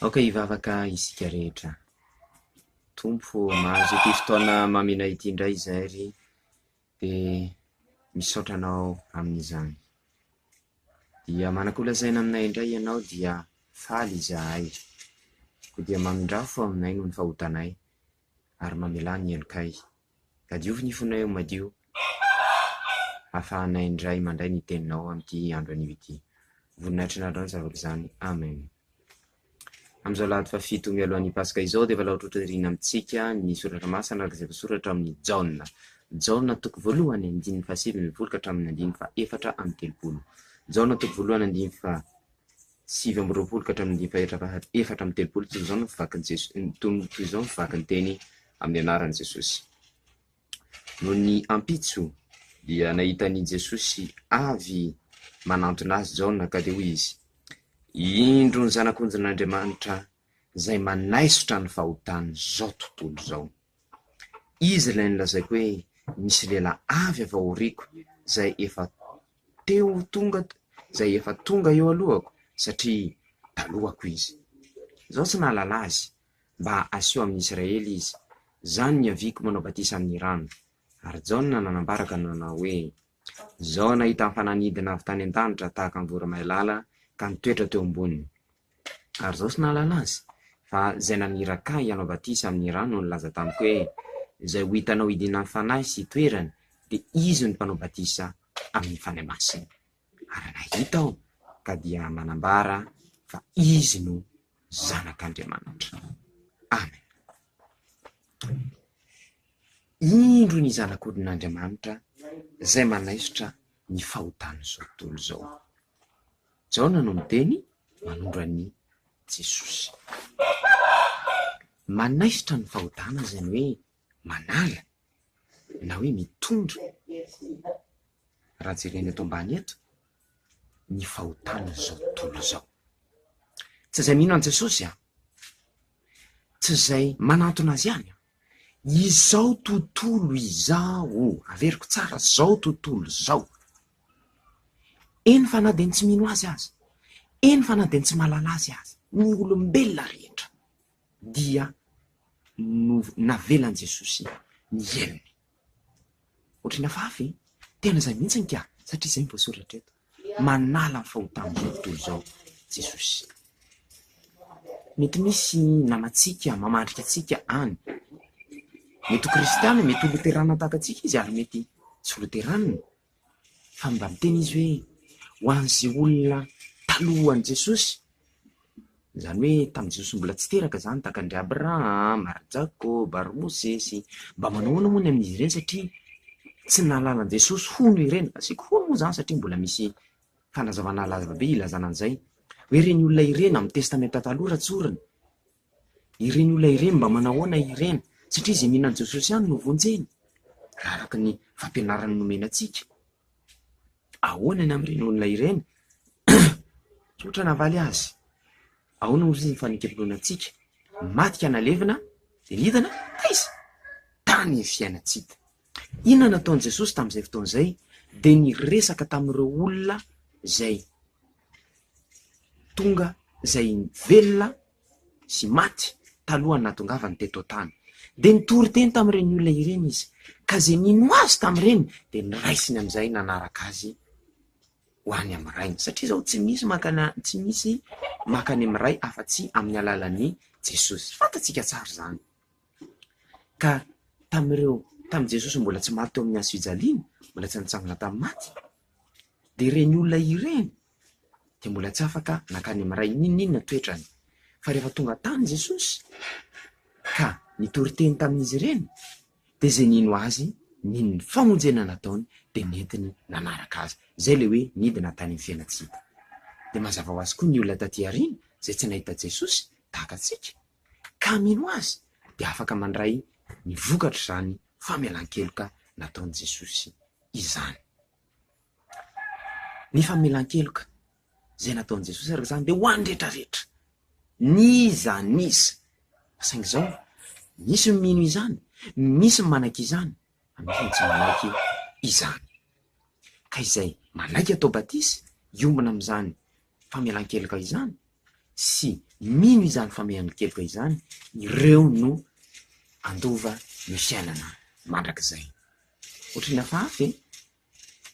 aoka hivavaka isika rehetra. Tompo mahazo ity fotoana mamena ity indray zay ry dia misaotranao amin'izany. Dia manakolazaina aminay indray ianao dia faly izahay, ko dia mamindrafo aminay no ny fahotanay ary mamela ny helikay. Ka diovy ny fonay madio ahafahanay indray mandray ny teninao amin'ity andro anio ity. Voninahitry ny andro zavatra izany. Amen. Amin'izao lahady fa 7 mialohan'ny Pasika izao dia efa laotra rina amintsika ny soratra masina araka izay voasoratra amin'ny Jaona. Jaona toko voalohany 9:7 ka hatramin'ny 9:4. Jaona toko voalohany 9:7 ka hatramin'ny 9:4 toy izao no fivakin'i Jesosy, toy izao no fivakin'ny teny amin'ny anaran'i Jesosy. Noho ny ampitso dia nahitan'i Jesosy avy manantona azy Jaona ka dia hoy izy: indro ny zanak'Andriamanitra izay manaisotra ny fahotany zao tontolo zao. Izy ilay nilazaiko hoe misy lehilahy avy avy ao aoriako izay efa tonga eo alohako satria talohako izy. Zao tsy nahalala azy mba aseho amin'ny Israely izy. Zany ny aviako manao batisa amin'ny rano. Ary Jaona nanambaraka nanao hoe: zao nahita fananidina avy tany an-danitra tahaka ny voromailala ka nitoetra teo amboniny. Ary zao tsy nahalala azy fa izay naniraka ianao batisa amin'ny rano no nilaza tamiko hoe izay ho hitanao hidinany fanahy sy toerany dia izy ny mpanao batisa amin'ny fanahy masina. Ary nahita aho ka dia manambara fa izy no zanak'Andriamanitra. Amen. Indro ny zanak'Andriamanitra izay manaisotra ny fahotany zao tontolo zao. Jaona no miteny manondro an'i Jesosy. Manaisotra ny fahotana izany hoe manala na hoe mitondra. Raha jerena eto ambany eto ny fahotana zao tontolo zao. Tsy izay mino an' Jesosy tsy izay manantona azy ihany. Izao tontolo izao, averiko tsara, zao tontolo zao. Eny fa na dia tsy mino azy, eny fa na dia tsy malala azy, ny olombelona rehetra dia navelan'i Jesosy ny heliny. Ohatriny afafy, tena izay mihitsy ka, satria izay voasoratra eto. Manala ny fahotana zao tontolo zao Jesosy. Mety misy namantsika mamandrika antsika any. Mety ho kristiana, mety ho loterana tahaka antsika izy, ary mety tsy loterana. Fa mba miteny izy hoe ho an'izay olona talohan'i Jesosy, izany hoe tamin'i Jesosy mbola tsy teraka izany, tahaka andry Abrahama, ary Jakoba, ary Mosesy, mba manoana moa ny amin'izy ireny satria tsy nahalalan'i Jesosy hono ireny. Asiako hono moa izany satria mbola misy fanazavana lavabe ilazana an'izay hoe ireny olona ireny amin'ny testamenta taloha ratsorina. Ireny olona ireny mba manahoana ireny satria izay mihinan' Jesosy ihany no vonjeny. Raha araka ny fampianarany nomena antsika, ahoana ny amin'ireny olona ireny? Tsotra navaly azy. Ahoana ozy ny fanikepoloana antsika? Matika nalevina dia nidana taiza tany ny fiainantsika. Inona nataon'i Jesosy tamin'izay fotoan'izay? Dia niresaka tamin'ireo olona izay tonga, izay velona sy maty talohany natongavany teto tany. Dia nitory teny tamin'ireny olona ireny izy, ka izay nino azy tamin'ireny dia niraisiny amin'izay nanaraka azy ho any amin'ny rainy. Satria izao tsy misy makany amin'ny ray afa-tsy amin'ny alalan'i Jesosy. Fantatsika tsara izany. Ka tamin'i Jesosy mbola tsy maty teo amin'ny hazo fijaliana, mbola tsy nitsangana tamin'ny maty, dia ireny olona ireny dia mbola tsy afaka nakany amin'ny ray ninona toetrany. Fa rehefa tonga tany Jesosy ka nitory teny tamin'izy ireny, dia izay nino azy, nino ny famonjena nataony, dia nentiny nanaraka azy. Izay le hoe nidina tany amin'ny fiainantsika. Dia mazava ho azy koa ny olona taty aoriana izay tsy nahita Jesosy tahaka antsika, ka mino azy dia afaka mandray ny vokatra izany famelan-keloka nataon'i Jesosy izany. Ny famelan-keloka izay nataon'i Jesosy araka izany dia ho an'ny rehetrarehetra, niza nisa. Saingy izao misy mino izany, misy manaky izany, misy tsy manaky izany. Ka izay manaky atao batisy iombona amin'izany famelan-keloka izany sy mino izany famehan'nykeliko izany ireo no andova ny fiainana mandrakizay. Ohatrina fafy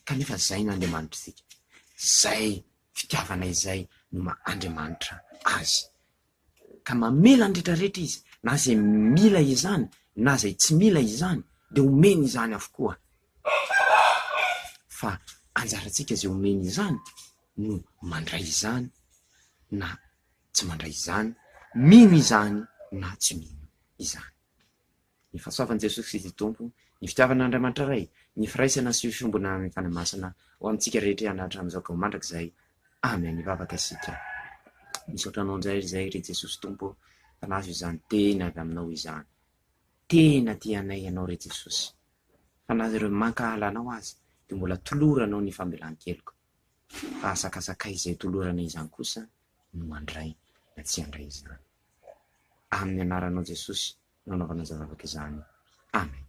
kanefa zay n'Andriamanitra tsika, zay fitiavana izay no Andriamanitra azy, ka mamela andretrarehetra izy, na zay mila izany na zay tsy mila izany de omeny izany avokoa. Fa anjaratsika zay omeny izany no mandray izany na tsy mandray izany, mino izany na tsy mino izany. Ny fahasoavan'i Jesosy Kristy Tompo, ny fitiavan'Andriamanitra Ray, ny firaisana sy fiombona amin'ny fanamasina ho amintsika rehetra anatra amin'izao mandrakizay. Amen. Mivavaka isika. Misaotra anao indray zay re Jesosy Tompo, fanazo izany tena avy aminao izany, tena tianay ianao re Jesosy. Fanazy ireo mankahala anao azy de mbola toloranao ny famelan-keloka, fa asakasakay izay tolorana izany kosa no mandray na tsy handray izany. Amin'ny anaranao Jesosy no anaovana zavavaka izany. Amen.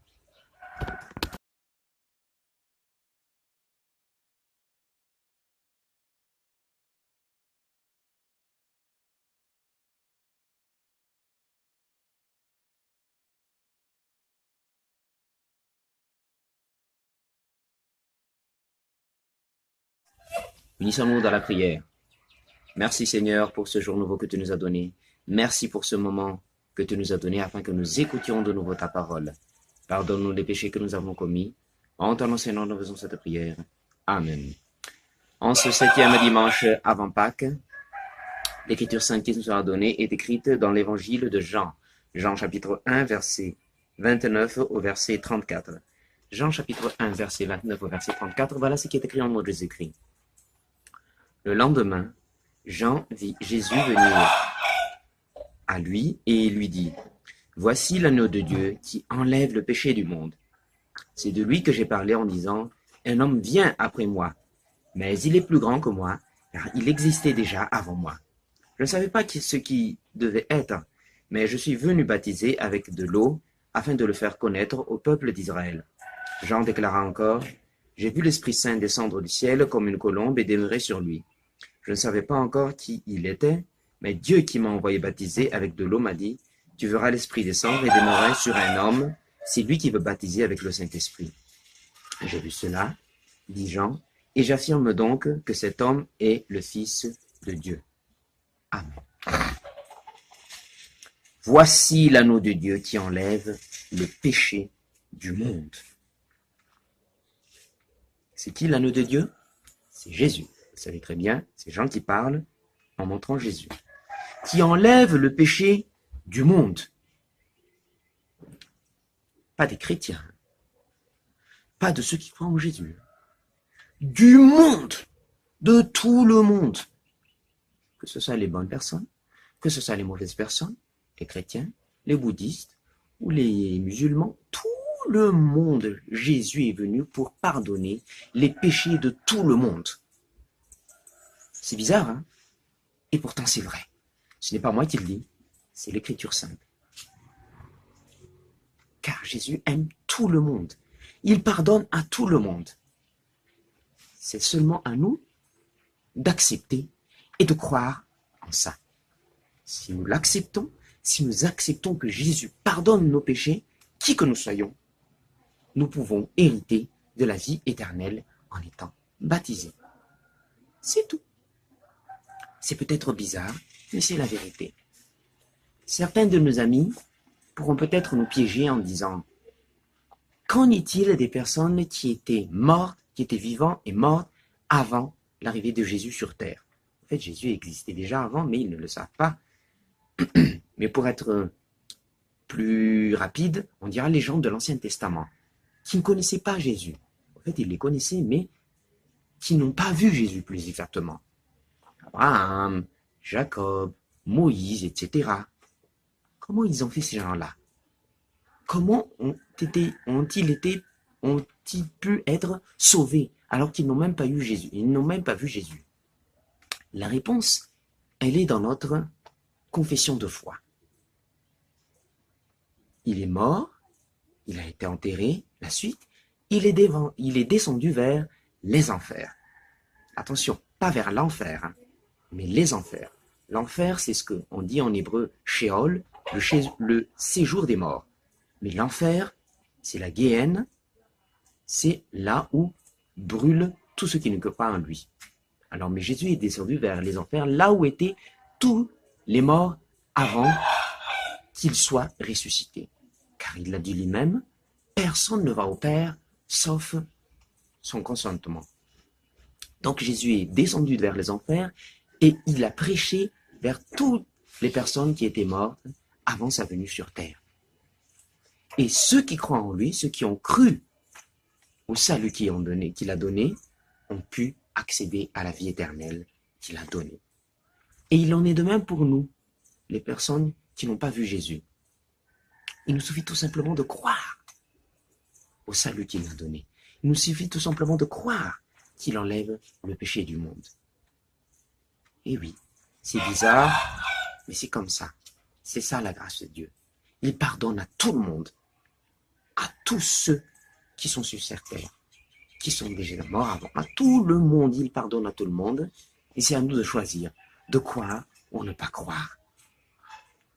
Unissons-nous dans la prière. Merci Seigneur pour ce jour nouveau que tu nous as donné. Merci pour ce moment que tu nous as donné afin que nous écoutions de nouveau ta parole. Pardonne-nous les péchés que nous avons commis. En ton Seigneur, nous faisons cette prière. Amen. En ce 7e dimanche avant Pâques, l'écriture sainte qui nous sera donnée est écrite dans l'évangile de Jean. Jean chapitre 1, verset 29 au verset 34. Jean chapitre 1, verset 29 au verset 34, voilà ce qui est écrit en mots de Jésus-Christ. Le lendemain, Jean vit Jésus venir à lui et lui dit, « Voici l'agneau de Dieu qui enlève le péché du monde. C'est de lui que j'ai parlé en disant, « Un homme vient après moi, mais il est plus grand que moi, car il existait déjà avant moi. Je ne savais pas ce qui devait être, mais je suis venu baptiser avec de l'eau afin de le faire connaître au peuple d'Israël. » Jean déclara encore, « J'ai vu l'Esprit Saint descendre du ciel comme une colombe et demeurer sur lui. Je ne savais pas encore qui il était, mais Dieu qui m'a envoyé baptiser avec de l'eau m'a dit, « Tu verras l'Esprit descendre et demeurer sur un homme, c'est lui qui veut baptiser avec le Saint-Esprit. » J'ai vu cela, dit Jean, et j'affirme donc que cet homme est le Fils de Dieu. Amen. Voici l'agneau de Dieu qui enlève le péché du monde. C'est qui l'agneau de Dieu? C'est Jésus. Vous savez très bien, c'est Jean qui parle en montrant Jésus. Qui enlève le péché du monde. Pas des chrétiens. Pas de ceux qui croient en Jésus. Du monde. De tout le monde. Que ce soit les bonnes personnes, que ce soit les mauvaises personnes, les chrétiens, les bouddhistes ou les musulmans, tout le monde. Jésus est venu pour pardonner les péchés de tout le monde. C'est bizarre, hein? Et pourtant c'est vrai. Ce n'est pas moi qui le dis, c'est l'Écriture sainte. Car Jésus aime tout le monde. Il pardonne à tout le monde. C'est seulement à nous d'accepter et de croire en ça. Si nous l'acceptons, si nous acceptons que Jésus pardonne nos péchés, qui que nous soyons, nous pouvons hériter de la vie éternelle en étant baptisés. C'est tout. C'est peut-être bizarre, mais c'est la vérité. Certains de nos amis pourront peut-être nous piéger en disant « Qu'en est-il des personnes qui étaient mortes, qui étaient vivantes et mortes avant l'arrivée de Jésus sur terre ?» En fait, Jésus existait déjà avant, mais ils ne le savent pas. Mais pour être plus rapide, on dira les gens de l'Ancien Testament, qui ne connaissaient pas Jésus. En fait, ils les connaissaient, mais qui n'ont pas vu Jésus plus exactement. Abraham, Jacob, Moïse, etc. Comment ils ont fait ces gens-là? Comment ont-ils pu être sauvés alors qu'ils n'ont même pas eu Jésus? Ils n'ont même pas vu Jésus. La réponse, elle est dans notre confession de foi. Il est mort, il a été enterré, la suite, il est descendu vers les enfers. Attention, pas vers l'enfer, hein, mais les enfers. L'enfer, c'est ce qu'on dit en hébreu Sheol, le séjour des morts. Mais l'enfer, c'est la Géhenne, c'est là où brûle tout ce qui ne croit pas en lui. Alors, mais Jésus est descendu vers les enfers, là où étaient tous les morts avant qu'il soit ressuscité. Car il l'a dit lui-même, personne ne va au Père sauf son consentement. Donc Jésus est descendu vers les enfers et il a prêché vers toutes les personnes qui étaient mortes avant sa venue sur terre. Et ceux qui croient en lui, ceux qui ont cru au salut qu'il a donné, ont pu accéder à la vie éternelle qu'il a donnée. Et il en est de même pour nous, les personnes qui n'ont pas vu Jésus. Il nous suffit tout simplement de croire au salut qu'il a donné. Il nous suffit tout simplement de croire qu'il enlève le péché du monde. Et oui, c'est bizarre, mais c'est comme ça. C'est ça la grâce de Dieu. Il pardonne à tout le monde, à tous ceux qui sont sur cette terre, qui sont déjà morts avant. À tout le monde, il pardonne à tout le monde. Et c'est à nous de choisir de croire ou ne pas croire.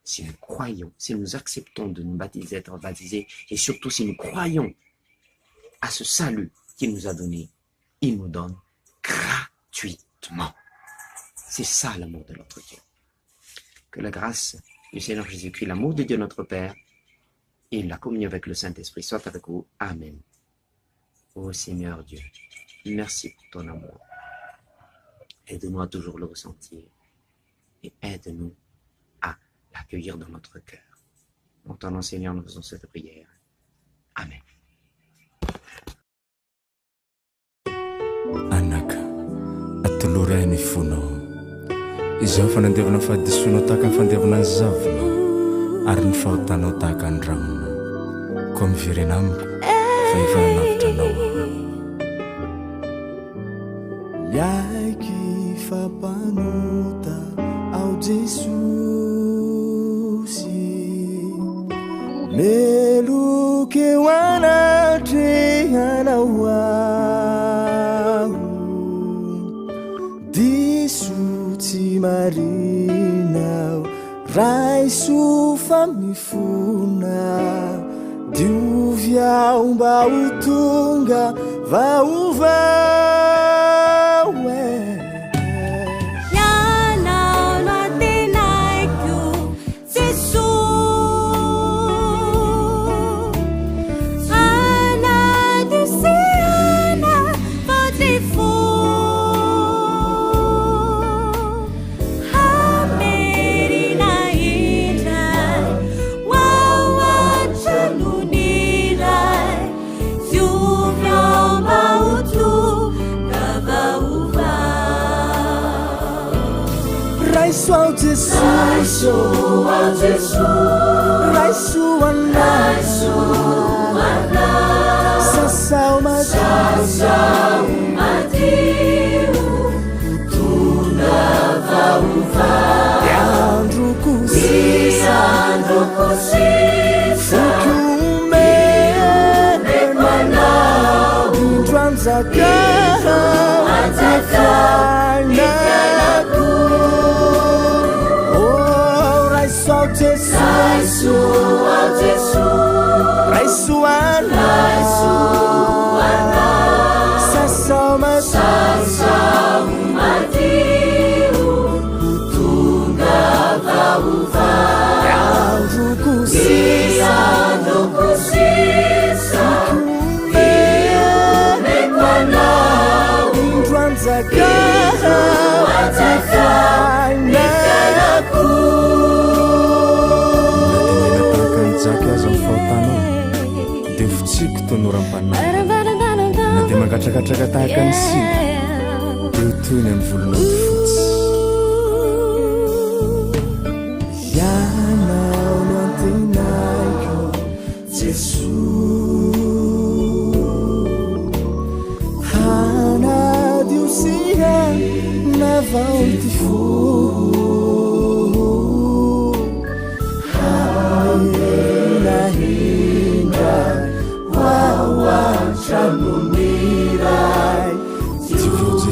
Si nous croyons, si nous acceptons de nous baptiser, d'être baptisés, et surtout si nous croyons à ce salut qu'il nous a donné, il nous donne gratuitement. C'est ça l'amour de notre Dieu. Que la grâce du Seigneur Jésus-Christ, l'amour de Dieu notre Père et la communion avec le Saint-Esprit soient avec vous. Amen. Ô Seigneur Dieu, merci pour ton amour. Aide-nous à toujours le ressentir et aide-nous à l'accueillir dans notre cœur. En ton nom, Seigneur, nous faisons cette prière. Amen. Anaka, atoloray ny fonao. Izaho fanandiavana fahadisoanao tahaka ny fandiavana ny zavona, ary ny fahotanao tahaka ny ranona. Koa miverena amiko, fa efa nanavitra anao. Liaiky fampanota ao Jesosy, meloky eo anatrehanao aho, diso tsy marinao, raiso fa mifona, diovy aho mba ho tonga vaovao. Raisu ana sasau matiu tuna vauva andro kusisa fukume manau indranzaka Raisu ana sasau matiu tunga vauva andro kusisa fukume manau indranzaka Zaka aza amin'ny fahotanao dia fotsiko tonoram-panahy na dia mangatrakatraka tahaka ny sika dia ho toy ny amin'ny volonao ty fotsy ianao no antenaiko Jesosy hanadio siha na vao ty fo Mirai, Jesus,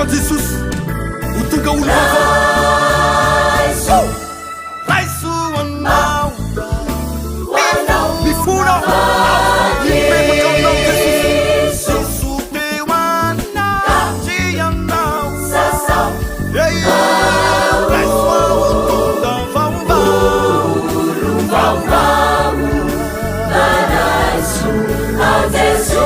Jesus utunga ulivava raisu wanao mifuna Jesus te wana jianao raisu utunga vava raisu Jesus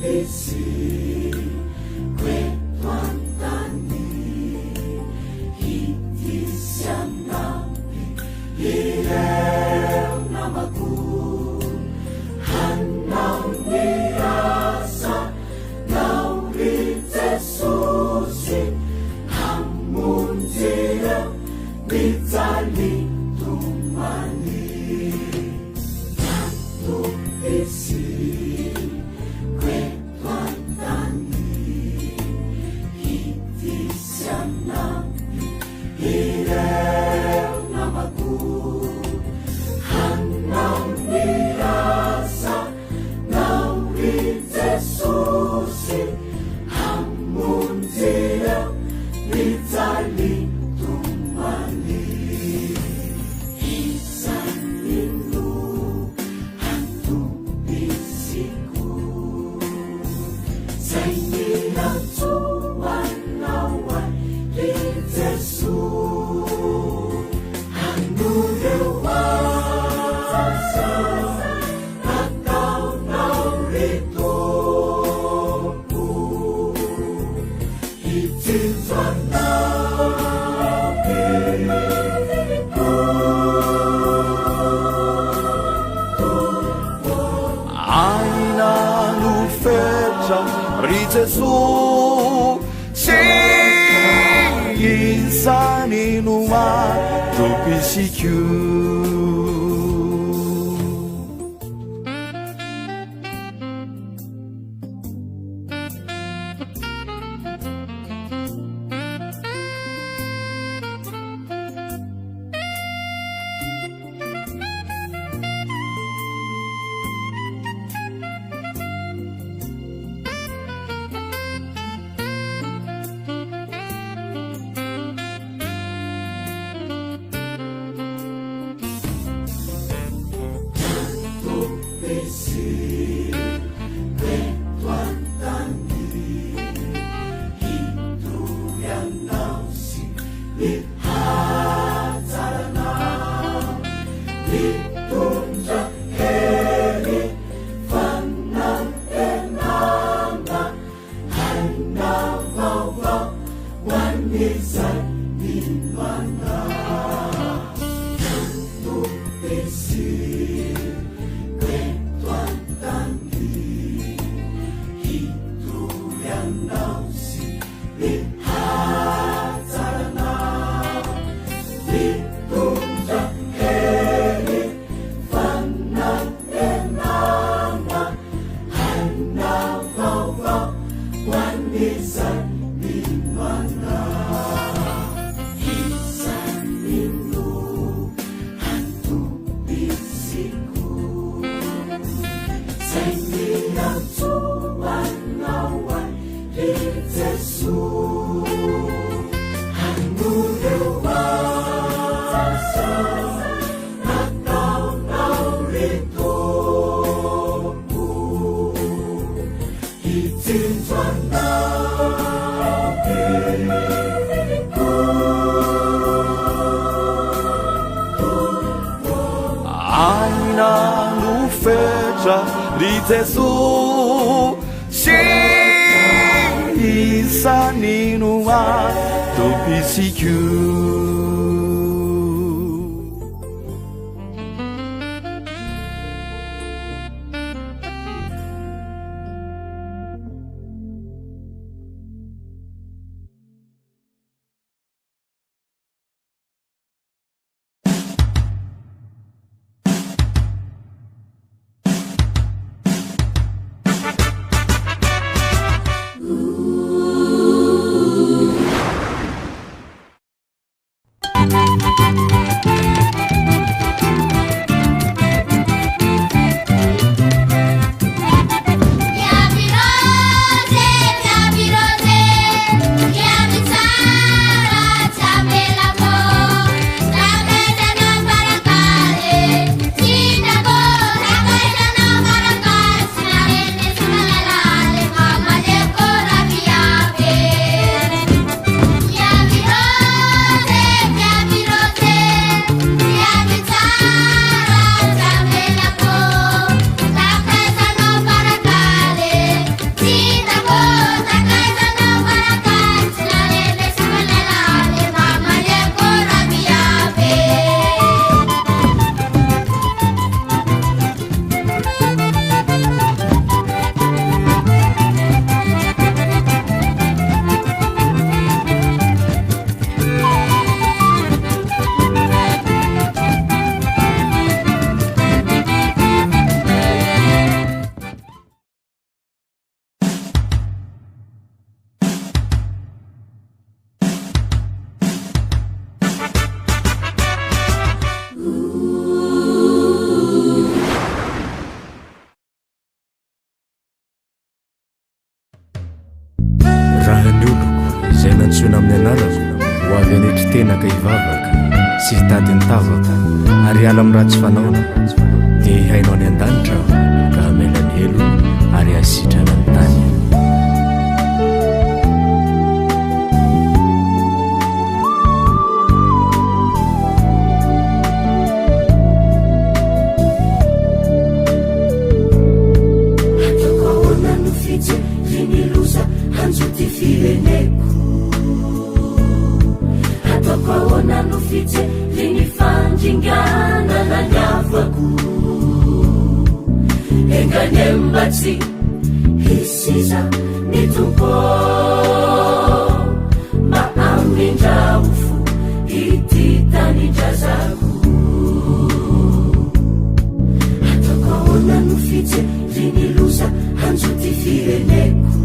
Esi kwetwantani hitisianampi ireu namaku hanamniasa nauri Jesusi hamunzira nitali tumani yantu esi Gesù si insani numa tropisikiu milosa ry Jesoa sy isaninoa tompisiko Soina amin'ny anarako ho avy anetry tenaka ivavaka sy hitady ny tavaka ary ala amin'ny ratsy fanaona dia hihainao any an-danitra ka hamelany helo ary hasitrana ny tany Enganembatsi hisiza nitumpo maaminjaufu ititanijazaku atakaona nufite liniluza hanzutifireneku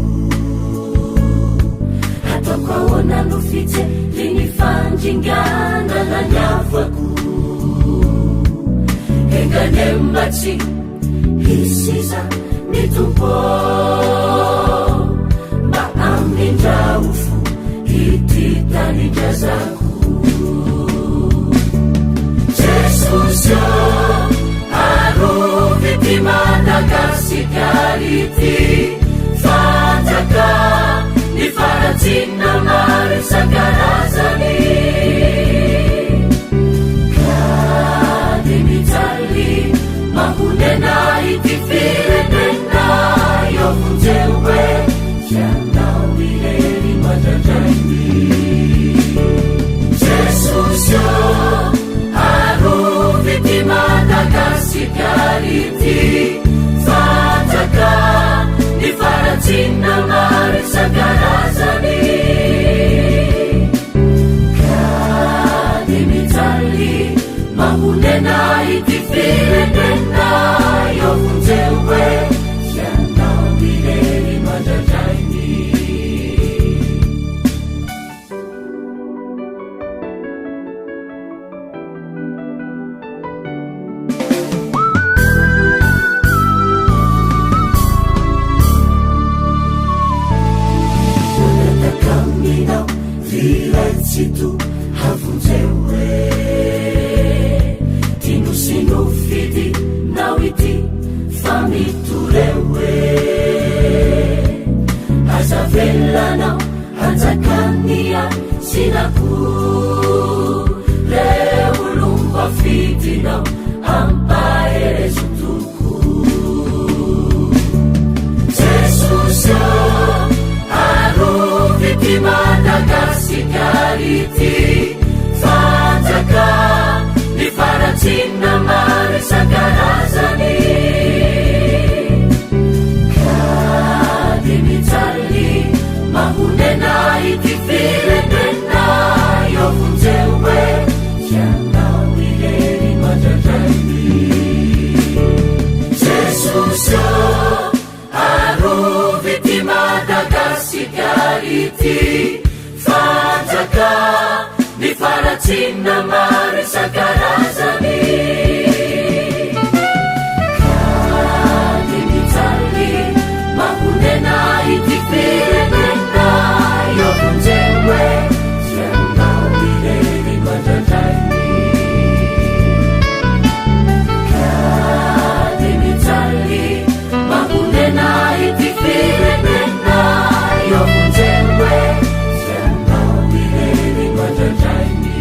atakaona nufite linifanjingana na nyavaku enganembatsi hisiza nitumpo maaminjaufu ititanijazaku Jesusyo aruviti Madagasikariti fataka ni faratina marisangarazani kadimitali mahunena itifirenena yofunjewe yanawileli majajaini Jesusyo aruviti Madagasikariti fataka ni faratina marisangarazani kadimitali mahunena itifirenena yofunjewe yanawileli majajaini natakaminao vilatsitu havunjewe tinusinofiti Fatina marisa karazany Kadimitaly mahonena ity firenena io vonjewe Siangao ireny mandradrainy Kadimitaly mahonena ity firenena io vonjewe Siangao ireny mandradrainy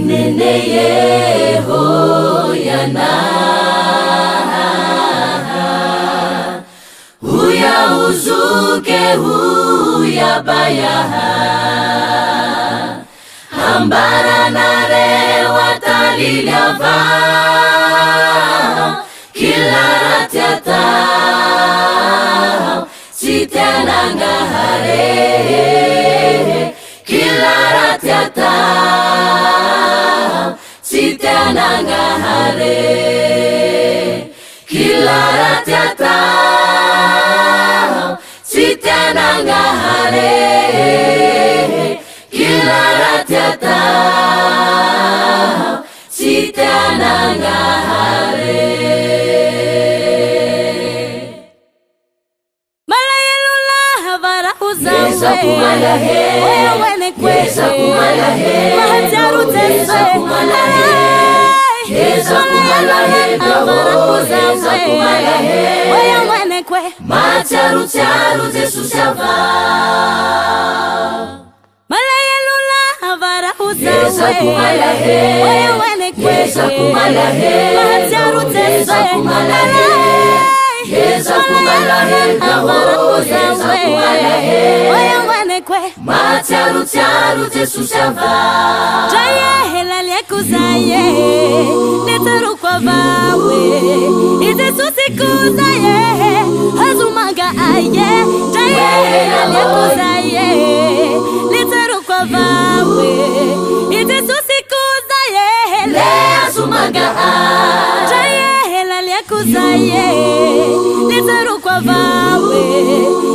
Neneye hoyana Huya uzuke huya bayaha Hambara nare watalilyava Kila ratiata Sitenanga hare Kila ratiata Sitenanga hare Kila ratiata Sitenanga hare Kila ratiata Sitenanga hare Yeza kumala he Yeza kumala he Yeza kumala he Yeza kumala he Yeza kumala he Macharu charu Jesu shava Yeza kumala he Yeza kumala he Yeza kumala he Yeza kumala he Yeza kumala he Macharu charu Jesu shava Jaya hela liekuzaye Neteru kwa vawe Ijesu sikuzaye Hazumaga aye Jaya hela liekuzaye Neteru kwa vawe Ijesu sikuzaye Hazumaga aye Jaya hela liekuzaye Neteru kwa vawe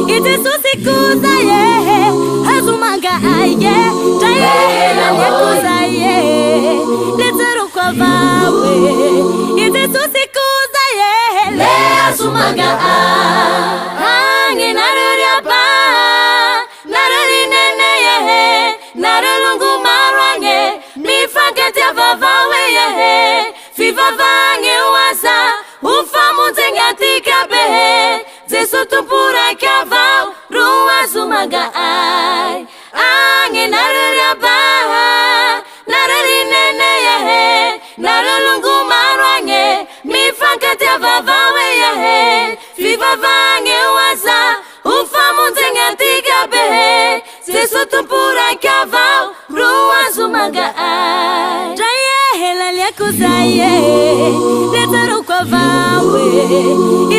Ijesu sikuzaye Hazumaga aye Jaya hela liekuzaye Neteru kwa vawe Ijesu sikuzaye Hazumaga Hangi naruriaba Naruri neneye Narulungu marwange Mifaketia vavawe yehe Fivavange waza Ufamu tengatika behe Zesu tupura kavau Ruwa zumaga ai Ange naruriaba Naruri neneye Narulungu marwange Mifaketia vavawe yehe Fivavange waza Ufamu tengatika behe Zesu tupura kavau Ruwa zumaga ai Jaya hela liekuzaye Neteru kwa vawe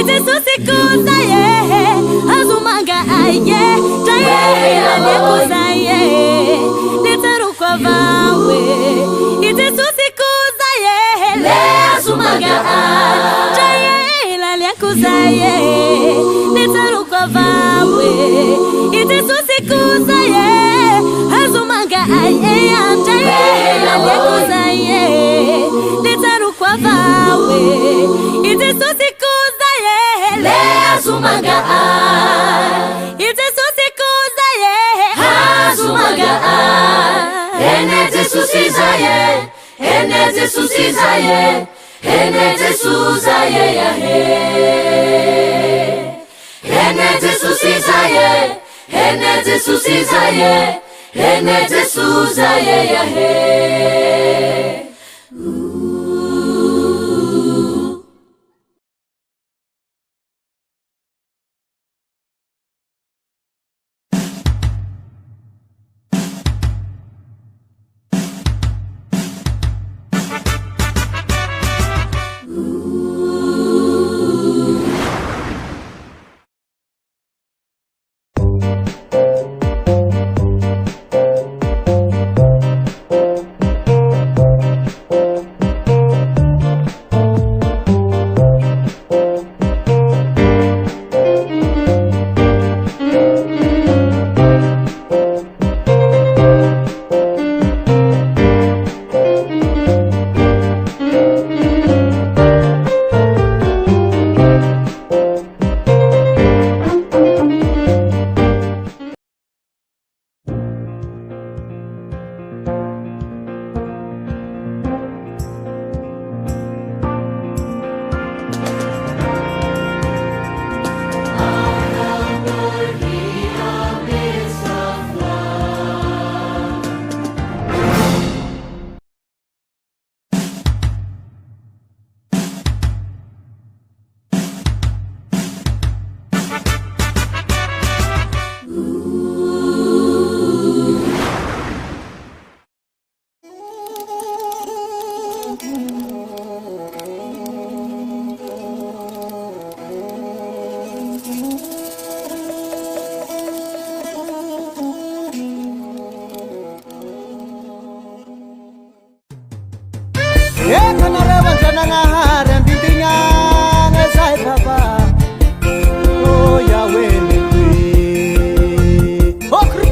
Ijesu sikuzaye Hazumaga aye Jaya hela liekuzaye Neteru kwa vawe Ijesu sikuzaye Hazumaga Jaya hela liekuzaye Neteru kwa vawe Ijesu sikuzaye Hazumaga aye Jaya hela liekuzaye Neteru kwa vawe Ijesu sikuzaye Hazumaga Ijesu sikuzaye Hazumaga Ene Jesu sizaye Ene Jesu sizaye Ene Jesu zaye ya he Ene Jesu sizaye Ene Jesu sizaye Ene Jesu zaye ya he nanahary ambindignana zay papa oh Yahweh okry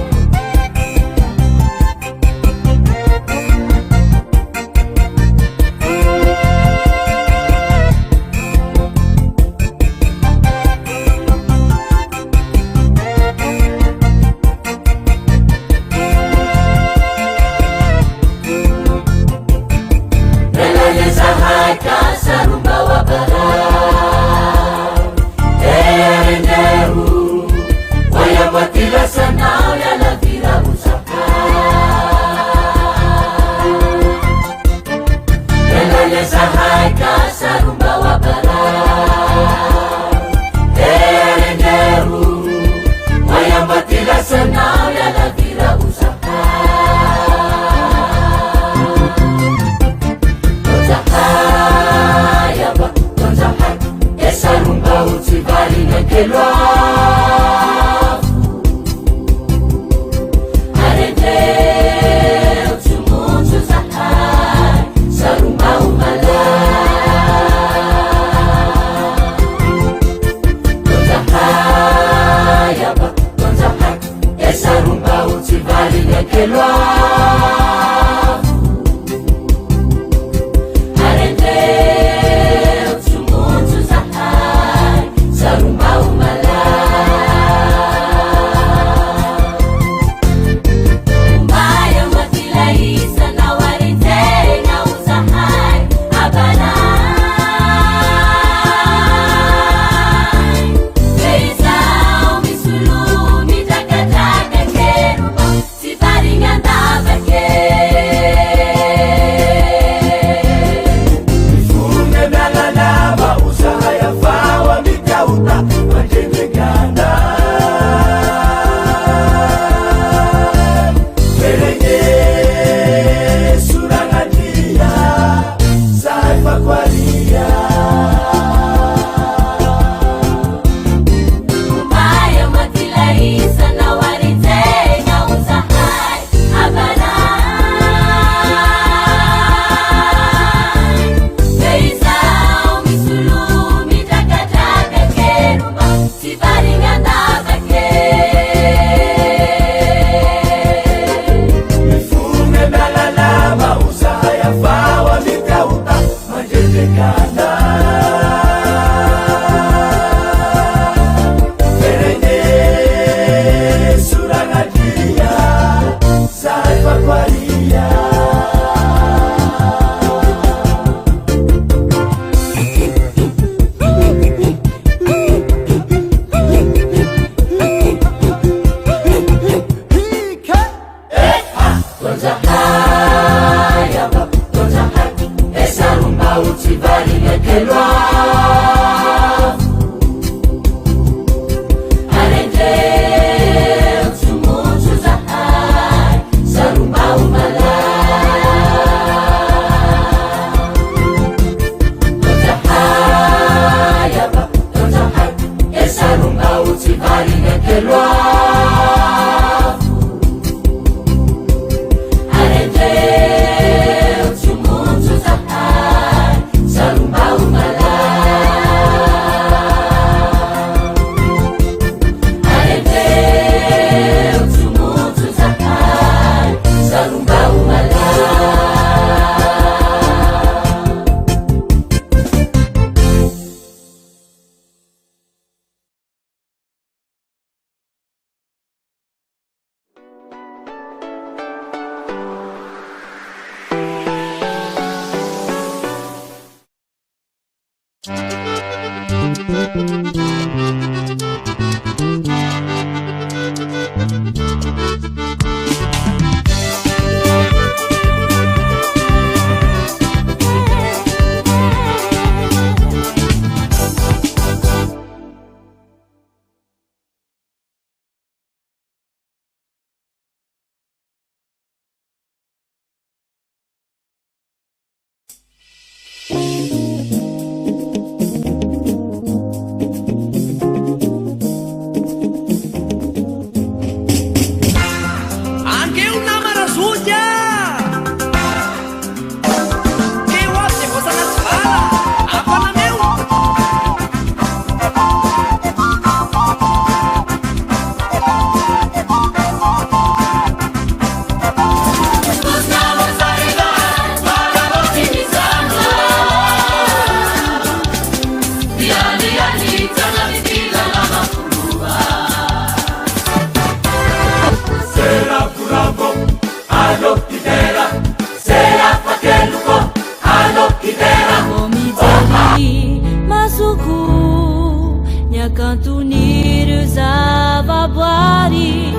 kusari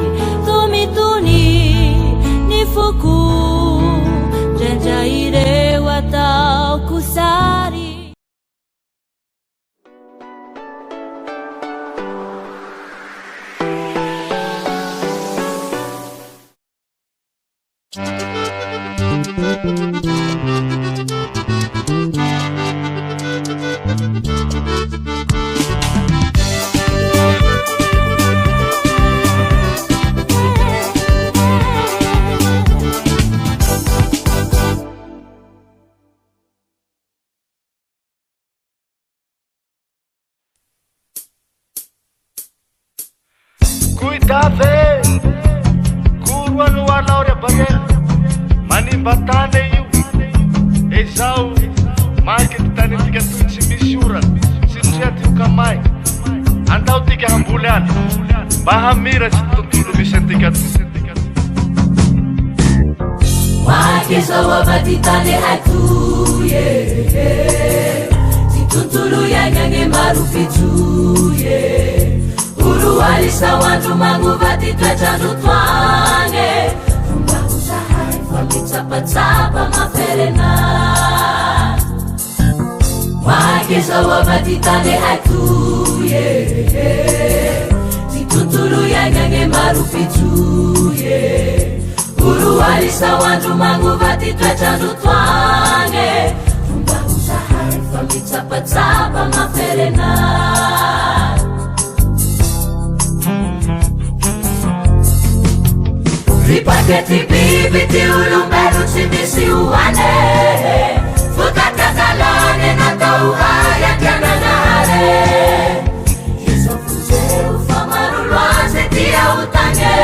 tomitoni ni foku janjaire watao kusari. Cuidado, curva a Laura Bagel, Manimbatane io, Esau, mai che ti tani tika tu si misura, si siati o kamai, andau tika hambulan, bahamira si tuntulu bisentika tu. Wake sawa batitane atu ye, si tuntulu ya nyange marupitu ye. Urualisa wantu mangu batitwa chandu twange Rumba usahai famitsapa-tsapa maferena Wakesa wabatitane atuye Tituntulu ya nyange marupichuye Urualisa wantu mangu batitwa chandu twange Rumba usahai famitsapa-tsapa maferena Ripaketi bibiti ulumberu simisi uwane Fukatakalane na tauhaya kiana nare Yesofuze ufamarulwaze tia utange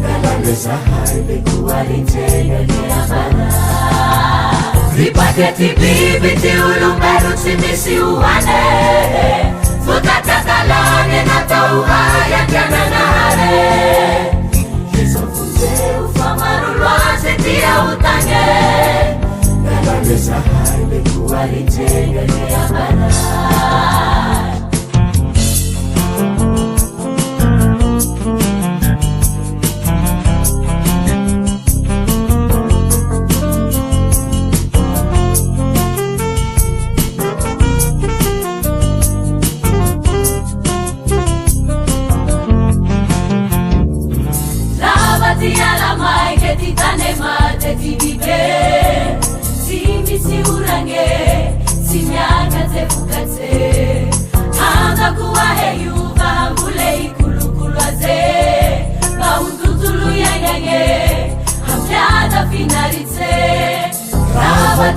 Galangeza haile kuwalintenga ni abana Ripaketi bibiti ulumberu simisi uwane Fukatakalane na tauhaya kiana nare Ufamarulwaze tia utange Galangeza haile kuwalintenga ni abana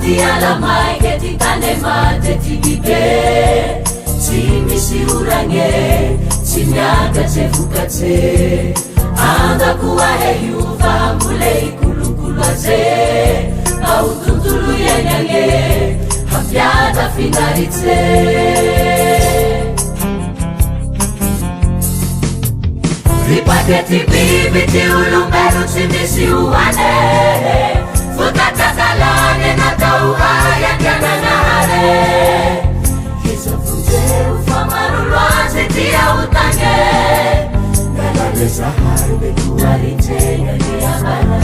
Dia la mai che ti tane mate ti vive Si mi si urange Si miaka che fukate Anda kuwa he yuva Mule ikulu aze Au tuntulu yenyange Hapiada finalite Ripaketi bibiti ulumberu simisi uwane Fukatakalane na tauhaya kiana nare Yesofuze ufamarulwaze tia utange Galangeza haile kuwalintenga ni abana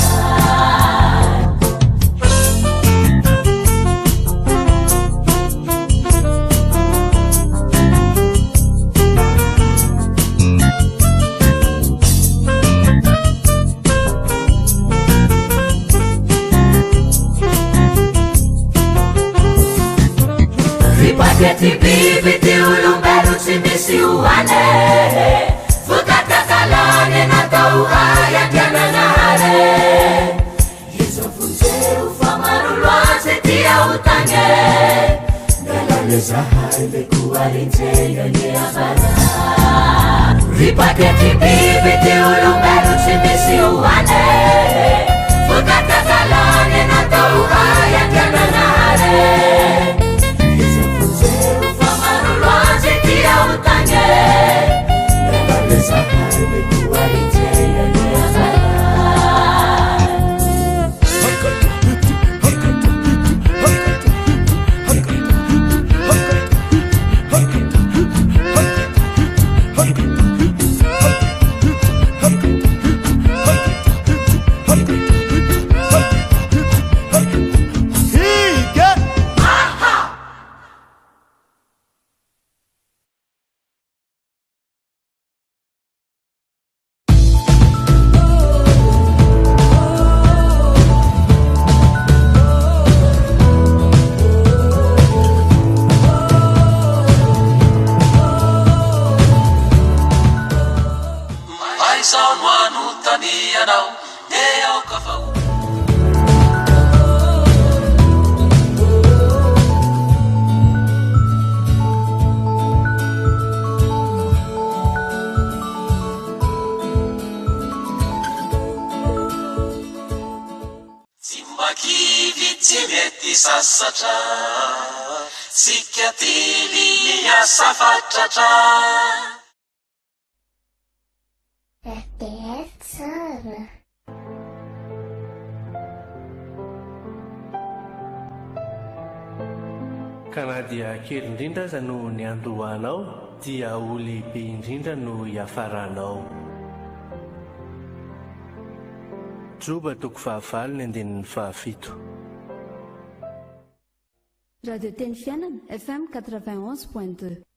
Ripaketi bibiti ulumberu simisi uwane Fukatakalane na tauhaya kiana nare Yesofuze ufamarulwaze tia utange Galangeza haile kuwalintenga ni abana Ripaketi bibiti ulumberu simisi uwane Fukatakalane na tauhaya kiana nare Galangeza haile kuwalintenga ni abana izao no anontanianao eo ka fa tsy makivy tsy mety sasatra tsika tily asa fatratra tsara kana dia kely indrindra aza no ny andohanao dia ho lehibe indrindra no hiafaranao joba toko fahavalo ny andinin'ny fahafito radio teny fiainana FM 91.2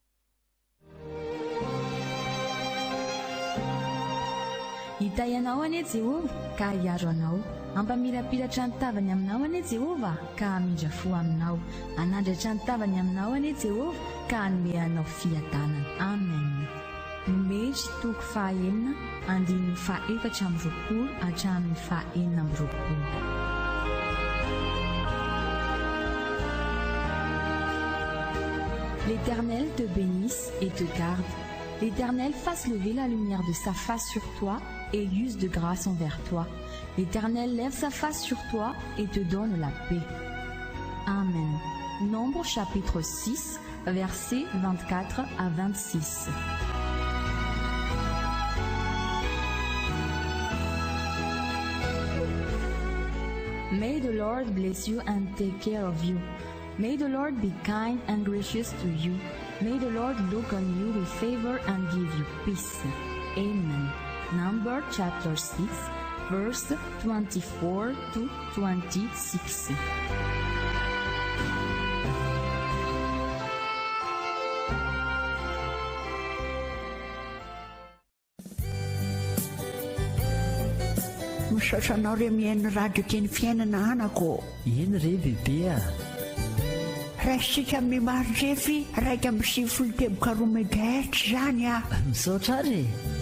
hita ianao anie Jehova ka hiaro anao ampamirapiratra ny tavany aminao anie Jehova ka hamindra fo aminao anandratra ny tavany aminao anie Jehova ka hanome anao fiadanana amen Numeri toko fahaenina andininy fahaefatra amby roapolo hatramin'ny fahaenina amby roapolo. L'Éternel te bénisse et te garde. L'Éternel fasse lever la lumière de sa face sur toi et use de grâce envers toi. L'Éternel lève sa face sur toi et te donne la paix. Amen. Nombre chapitre 6, versets 24 à 26. May the Lord bless you and take care of you. May the Lord be kind and gracious to you. May the Lord look on you with favor and give you peace. Amen. Number chapter 6, verse 24 to 26. Misaotranao re mihaino radio teny fiainana anako. Iny re bebea. Raisitsika amin'ny marify raika amin'ny 7 teboka 2 megahertz zany a. Misaotra re.